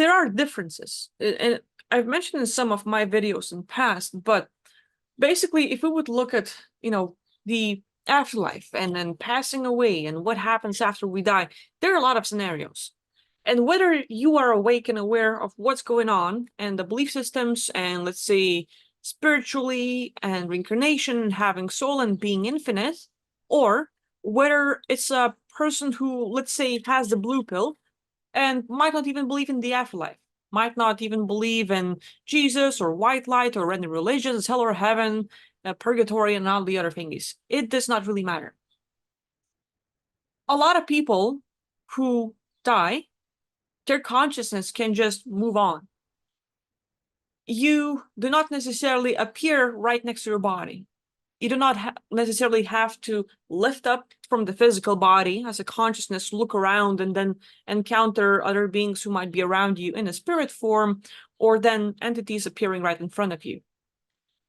there are differences, and I've mentioned in some of my videos in past, but basically, if we would look at, the afterlife and then passing away and what happens after we die, there are a lot of scenarios. And whether you are awake and aware of what's going on and the belief systems and, let's say, spiritually and reincarnation, having soul and being infinite, or whether it's a person who, let's say, has the blue pill and might not even believe in the afterlife, might not even believe in Jesus or white light or any religions, hell or heaven, purgatory, and all the other thingies. It does not really matter. A lot of people who die, their consciousness can just move on. You do not necessarily appear right next to your body. You do not necessarily have to lift up from the physical body as a consciousness, look around, and then encounter other beings who might be around you in a spirit form, or then entities appearing right in front of you.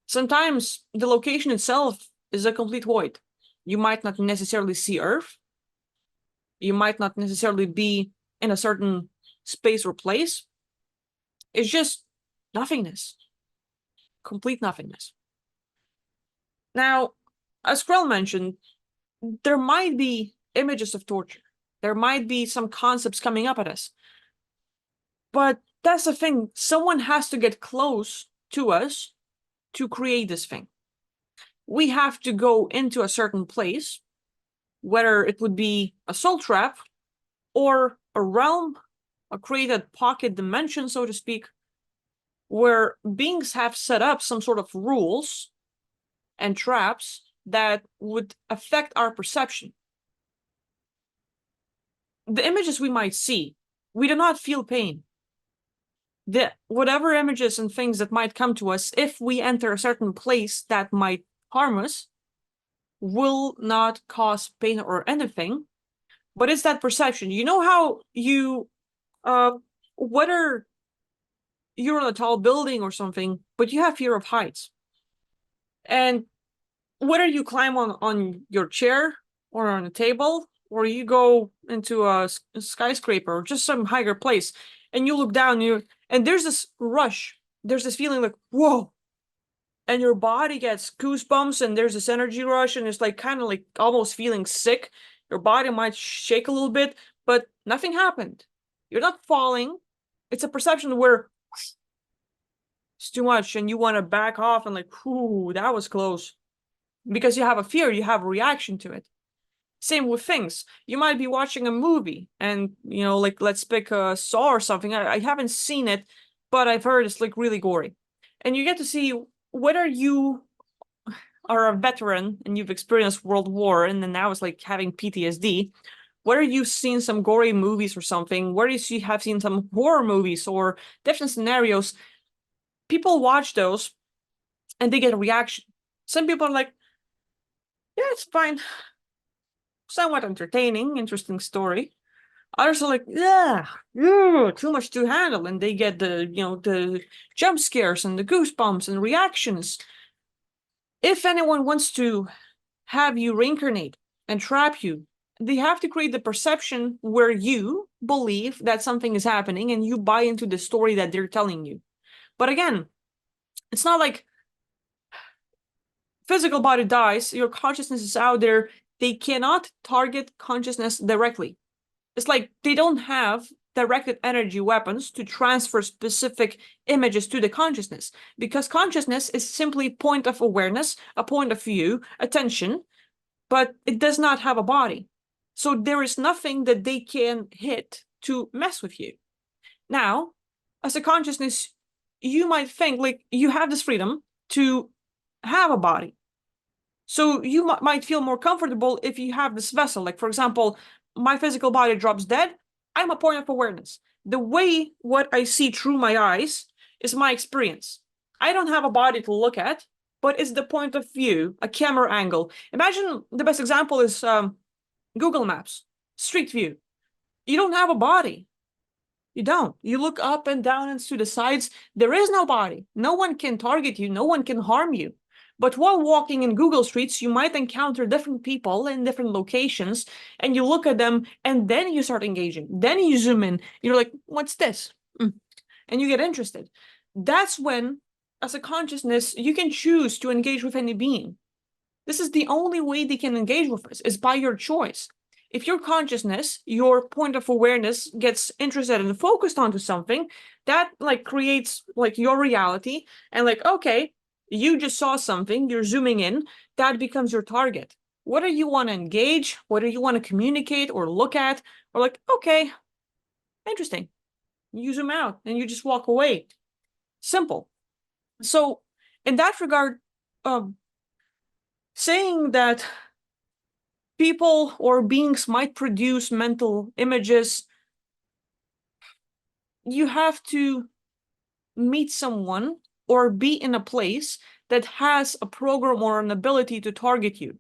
Sometimes the location itself is a complete void. You might not necessarily see Earth. You might not necessarily be in a certain space or place. It's just nothingness. Complete nothingness. Now, as Krell mentioned, there might be images of torture. There might be some concepts coming up at us. But that's the thing. Someone has to get close to us to create this thing. We have to go into a certain place, whether it would be a soul trap or a realm, a created pocket dimension, so to speak, where beings have set up some sort of rules and traps that would affect our perception. The images we might see, we do not feel pain. Whatever images and things that might come to us, if we enter a certain place that might harm us, will not cause pain or anything, but it's that perception. You know how you, whether you're on a tall building or something, but you have fear of heights, and whether you climb on your chair or on a table, or you go into a skyscraper or just some higher place, and you look down, and there's this rush, there's this feeling like, whoa, and your body gets goosebumps, and there's this energy rush, and it's like kind of like almost feeling sick. Your body might shake a little bit, but nothing happened. You're not falling. It's a perception where it's too much, and you want to back off and like, whoo, that was close. Because you have a fear, you have a reaction to it. Same with things. You might be watching a movie and, like, let's pick a Saw or something. I haven't seen it, but I've heard it's like really gory. And you get to see whether you are a veteran and you've experienced World War and then now it's like having PTSD, whether you've seen some gory movies or something, whether you have seen some horror movies or different scenarios, people watch those and they get a reaction. Some people are like, yeah, it's fine. Somewhat entertaining, interesting story. Others are like, yeah, too much to handle, and they get the jump scares and the goosebumps and reactions. If anyone wants to have you reincarnate and trap you, they have to create the perception where you believe that something is happening and you buy into the story that they're telling you. But again, it's not like physical body dies, your consciousness is out there. They cannot target consciousness directly. It's like they don't have directed energy weapons to transfer specific images to the consciousness, because consciousness is simply point of awareness, a point of view, attention, but it does not have a body. So there is nothing that they can hit to mess with you. Now, as a consciousness, you might think like you have this freedom to have a body. So you might feel more comfortable if you have this vessel. Like, for example, my physical body drops dead. I'm a point of awareness. The way what I see through my eyes is my experience. I don't have a body to look at, but it's the point of view, a camera angle. Imagine the best example is Google Maps, Street View. You don't have a body. You don't. You look up and down and to the sides. There is no body. No one can target you. No one can harm you. But while walking in Google Streets, you might encounter different people in different locations, and you look at them, and then you start engaging. Then you zoom in. You're like, what's this? and you get interested. That's when, as a consciousness, you can choose to engage with any being. This is the only way they can engage with us, is by your choice. If your consciousness, your point of awareness gets interested and focused onto something, that like creates like your reality, and like, okay, you just saw something, you're zooming in, that becomes your target. Whether you want to engage, whether you want to communicate or look at, or like, okay, interesting. You zoom out and you just walk away. Simple. So in that regard, saying that people or beings might produce mental images, you have to meet someone or be in a place that has a program or an ability to target you.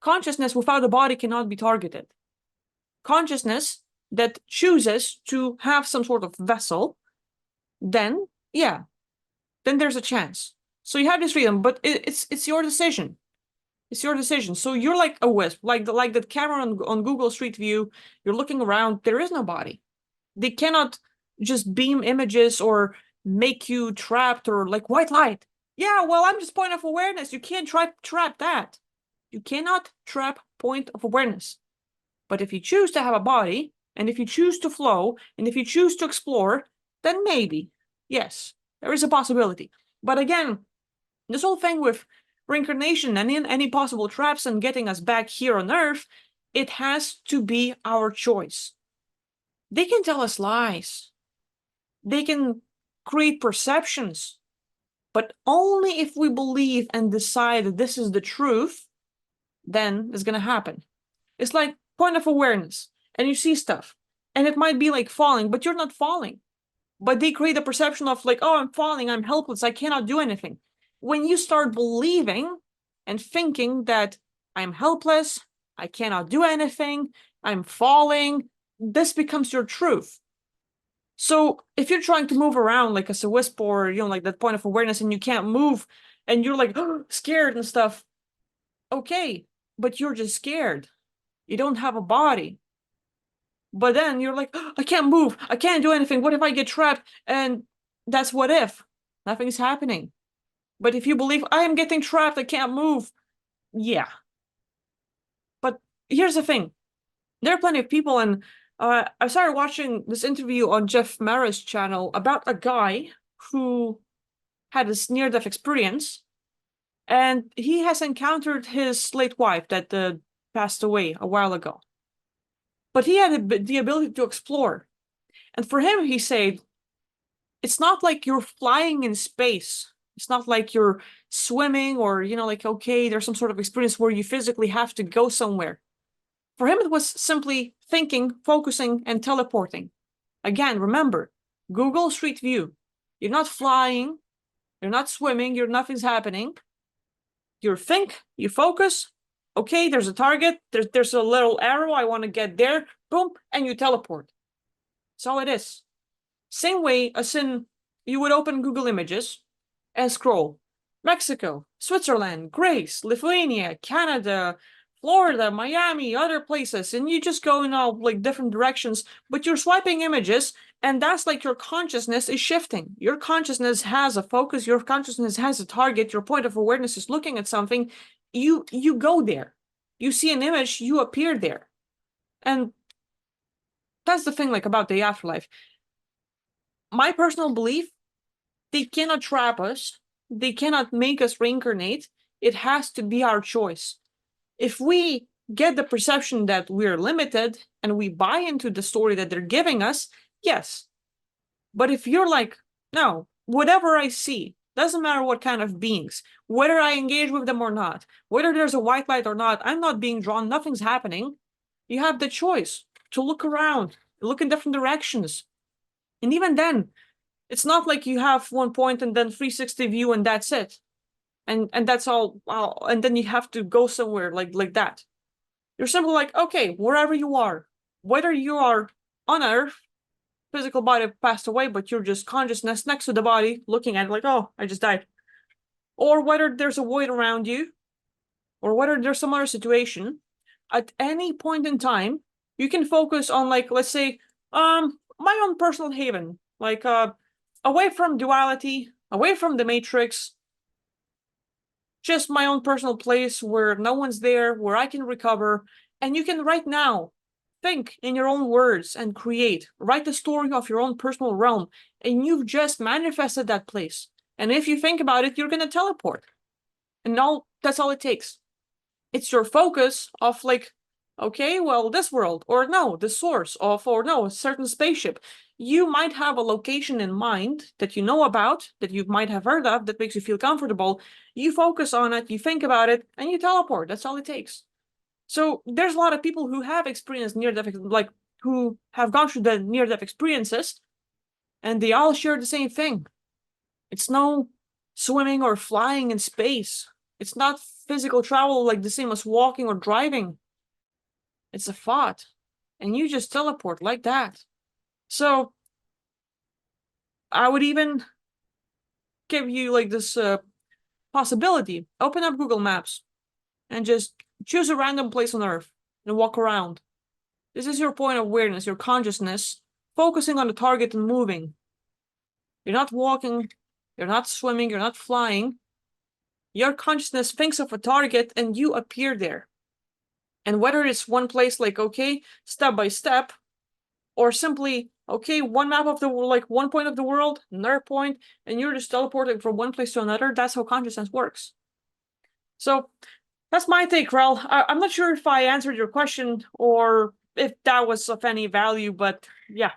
Consciousness without a body cannot be targeted. Consciousness that chooses to have some sort of vessel, then yeah, then there's a chance. So you have this freedom, but it's your decision. It's your decision. So you're like a wisp, like that camera on Google Street View. You're looking around. There is no body. They cannot just beam images or make you trapped or like white light. Yeah, well, I'm just point of awareness. You can't trap that. You cannot trap point of awareness. But if you choose to have a body, and if you choose to flow, and if you choose to explore, then maybe, yes, there is a possibility. But again, this whole thing with reincarnation and in any possible traps and getting us back here on Earth, it has to be our choice. They can tell us lies. They can create perceptions, but only if we believe and decide that this is the truth, then it's going to happen. It's like point of awareness, and you see stuff, and it might be like falling, but you're not falling. But they create a perception of like, oh, I'm falling, I'm helpless, I cannot do anything. When you start believing and thinking that I'm helpless, I cannot do anything, I'm falling, this becomes your truth. So if you're trying to move around like as a wisp or, like that point of awareness and you can't move and you're like scared and stuff, okay, but you're just scared. You don't have a body. But then you're like, I can't move, I can't do anything. What if I get trapped? And that's what if. Nothing's happening. But if you believe I am getting trapped, I can't move, yeah. But here's the thing. There are plenty of people, and I started watching this interview on Jeff Mara's channel about a guy who had this near-death experience, and he has encountered his late wife that passed away a while ago. But he had the ability to explore. And for him, he said, it's not like you're flying in space. It's not like you're swimming or, like, okay, there's some sort of experience where you physically have to go somewhere. For him, it was simply thinking, focusing, and teleporting. Again, remember, Google Street View. You're not flying, you're not swimming, nothing's happening. You think, you focus, okay, there's a target, there's a little arrow, I want to get there, boom, and you teleport. That's all it is. Same way as in, you would open Google Images and scroll. Mexico, Switzerland, Greece, Lithuania, Canada, Florida, Miami, other places, and you just go in all like different directions, but you're swiping images, and that's like your consciousness is shifting. Your consciousness has a focus, your consciousness has a target, your point of awareness is looking at something, you go there. You see an image, you appear there. And that's the thing like about the afterlife. My personal belief, they cannot trap us, they cannot make us reincarnate, it has to be our choice. If we get the perception that we're limited and we buy into the story that they're giving us, yes. But if you're like, no, whatever I see, doesn't matter what kind of beings, whether I engage with them or not, whether there's a white light or not, I'm not being drawn, nothing's happening. You have the choice to look around, look in different directions. And even then, it's not like you have one point and then 360 view and that's it. And that's all, and then you have to go somewhere like that. You're simply like, okay, wherever you are, whether you are on Earth, physical body passed away, but you're just consciousness next to the body, looking at it like, oh, I just died. Or whether there's a void around you, or whether there's some other situation, at any point in time, you can focus on like, let's say, my own personal haven. Like, away from duality, away from the matrix, just my own personal place where no one's there, where I can recover. And you can right now think in your own words and create, write the story of your own personal realm, and you've just manifested that place. And if you think about it, you're gonna teleport. And now that's all it takes. It's your focus of like, okay, well, this world, or no, the source of, or no, a certain spaceship. You might have a location in mind that you know about, that you might have heard of, that makes you feel comfortable. You focus on it, you think about it, and you teleport. That's all it takes. So there's a lot of people who have experienced near-death, like who have gone through the near-death experiences, and they all share the same thing. It's no swimming or flying in space. It's not physical travel like the same as walking or driving. It's a thought. And you just teleport like that. So I would even give you like this possibility. Open up Google Maps and just choose a random place on Earth and walk around. This is your point of awareness, your consciousness, focusing on the target and moving. You're not walking, you're not swimming, you're not flying. Your consciousness thinks of a target and you appear there. And whether it's one place like, okay, step by step, or simply, okay, one map of the like one point of the world, another point, and you're just teleporting from one place to another, that's how consciousness works. So that's my take, Rel. I'm not sure if I answered your question or if that was of any value, but yeah,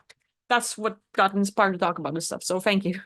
that's what got inspired to talk about this stuff. So thank you.